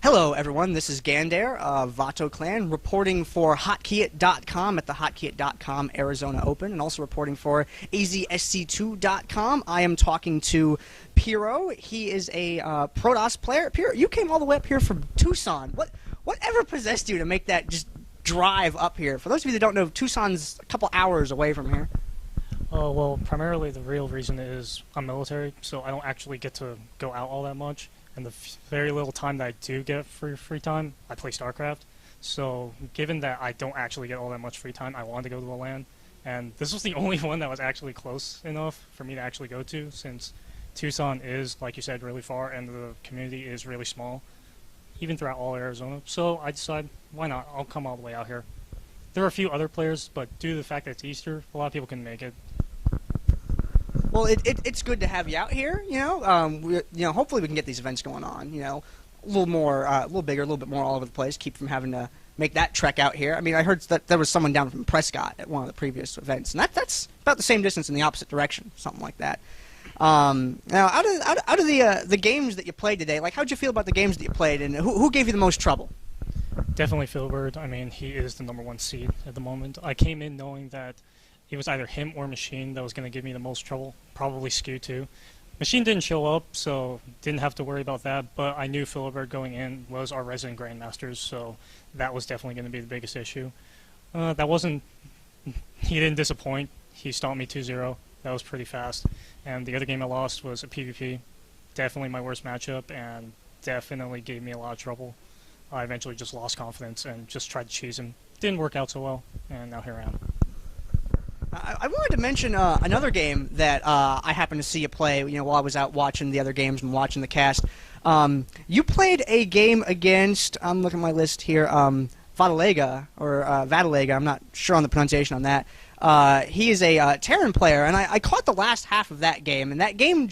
Hello everyone, this is Gander of VATOCLAN reporting for Hotkeyit.com at the Hotkeyit.com Arizona Open and also reporting for AZSC2.com. I am talking to Piro. He is a protoss player. Piro, you came all the way up here from Tucson. Whatever possessed you to make that just drive up here? For those of you that don't know, Tucson's a couple hours away from here. Well, primarily the real reason is I'm military, so I don't actually get to go out all that much. And the very little time that I do get free time, I play StarCraft. So given that I don't actually get all that much free time, I wanted to go to a LAN. And this was the only one that was actually close enough for me to actually go to, since Tucson is, like you said, really far, and the community is really small, even throughout all Arizona. So I decided, why not? I'll come all the way out here. There are a few other players, but due to the fact that it's Easter, a lot of people couldn't make it. Well, it's good to have you out here. Hopefully we can get these events going on. A little more, a little bigger, a little bit more all over the place. Keep from having to make that trek out here. I mean, I heard that there was someone down from Prescott at one of the previous events, and that's about the same distance in the opposite direction, something like that. Now, out of the games that you played today, like, how'd you feel about the games that you played, and who gave you the most trouble? Definitely Filbert. I mean, he is the #1 seed at the moment. I came in knowing that it was either him or Machine that was going to give me the most trouble, probably Skew too. Machine didn't show up, so didn't have to worry about that, but I knew Filbert going in was our resident Grandmasters, so that was definitely going to be the biggest issue. He didn't disappoint. He stomped me 2-0. That was pretty fast. And the other game I lost was a PvP. Definitely my worst matchup, and definitely gave me a lot of trouble. I eventually just lost confidence and just tried to cheese him. Didn't work out so well, and now here I am. I wanted to mention another game that I happened to see you play. While I was out watching the other games and watching the cast. You played a game against. I'm looking at my list here. Vatalega or Vatalega. I'm not sure on the pronunciation on that. He is a Terran player, and I caught the last half of that game, and that game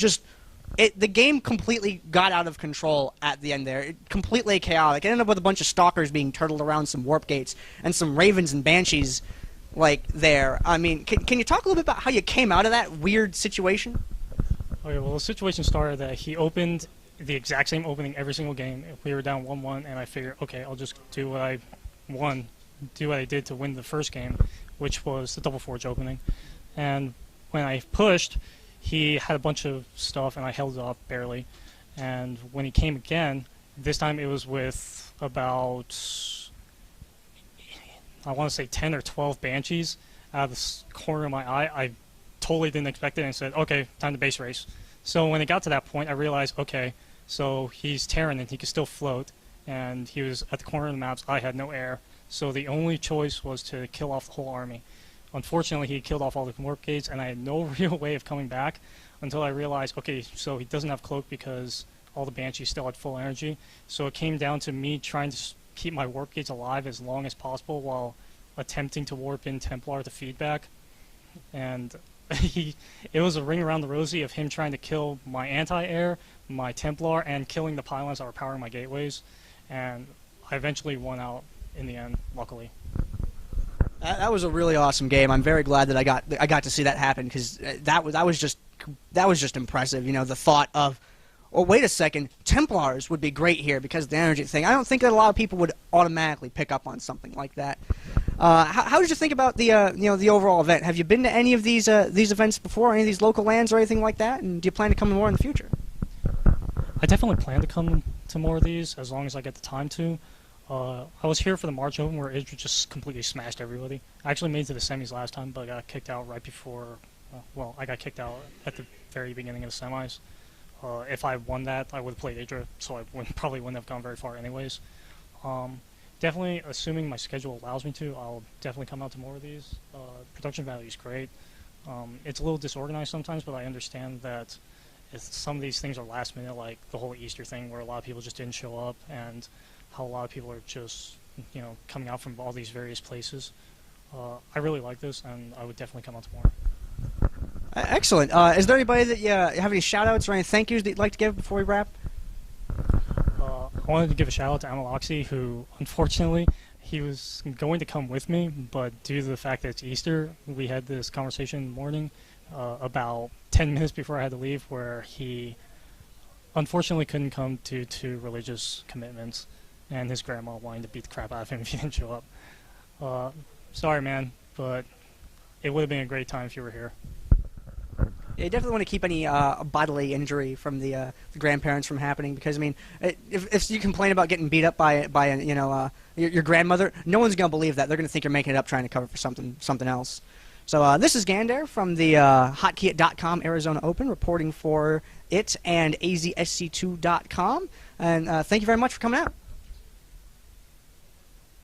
the game completely got out of control at the end there. It completely chaotic. It ended up with a bunch of stalkers being turtled around some warp gates and some ravens and banshees. There. I mean, can you talk a little bit about how you came out of that weird situation? Okay, well, the situation started that he opened the exact same opening every single game. We were down 1-1, and I figured, okay, I'll just do what I did to win the first game, which was the Double Forge opening. And when I pushed, he had a bunch of stuff, and I held it off barely. And when he came again, this time it was with about, I want to say 10 or 12 Banshees out of the corner of my eye. I totally didn't expect it and said, okay, time to base race. So when it got to that point, I realized, okay, so he's Terran and he can still float, and he was at the corner of the maps. I had no air, so the only choice was to kill off the whole army. Unfortunately, he killed off all the warp gates, and I had no real way of coming back until I realized, okay, so he doesn't have cloak because all the Banshees still had full energy. So it came down to me trying to keep my warp gates alive as long as possible while attempting to warp in Templar to feedback. And it was a ring around the rosy of him trying to kill my anti-air, my Templar, and killing the pylons that were powering my gateways. And I eventually won out in the end, luckily. That was a really awesome game. I'm very glad that I got to see that happen, because that was just impressive. The thought of, oh, wait a second, Templars would be great here because of the energy thing. I don't think that a lot of people would automatically pick up on something like that. How did you think about the the overall event? Have you been to any of these events before, any of these local lands or anything like that? And do you plan to come more in the future? I definitely plan to come to more of these as long as I get the time to. I was here for the March Open where Idra just completely smashed everybody. I actually made it to the semis last time, but I got kicked out right before. I got kicked out at the very beginning of the semis. If I won that, I would have played Idra, so I probably wouldn't have gone very far anyways. Definitely, assuming my schedule allows me to, I'll definitely come out to more of these. Production value is great. It's a little disorganized sometimes, but I understand that some of these things are last minute, like the whole Easter thing where a lot of people just didn't show up, and how a lot of people are just, coming out from all these various places. I really like this, and I would definitely come out to more. Excellent. Is there anybody that you have any shout-outs or any thank yous that you'd like to give before we wrap? I wanted to give a shout-out to Amaloxy, who, unfortunately, he was going to come with me, but due to the fact that it's Easter, we had this conversation in the morning about 10 minutes before I had to leave, where he unfortunately couldn't come due to religious commitments. and his grandma wanting to beat the crap out of him if he didn't show up. Sorry, man, but it would have been a great time if you were here. Yeah, you definitely want to keep any bodily injury from the grandparents from happening, because I mean, if you complain about getting beat up by your grandmother, no one's gonna believe that. They're gonna think you're making it up, trying to cover for something else. So this is Gander from the Hotkeyit.com Arizona Open, reporting for it and AZSC2.com, and thank you very much for coming out.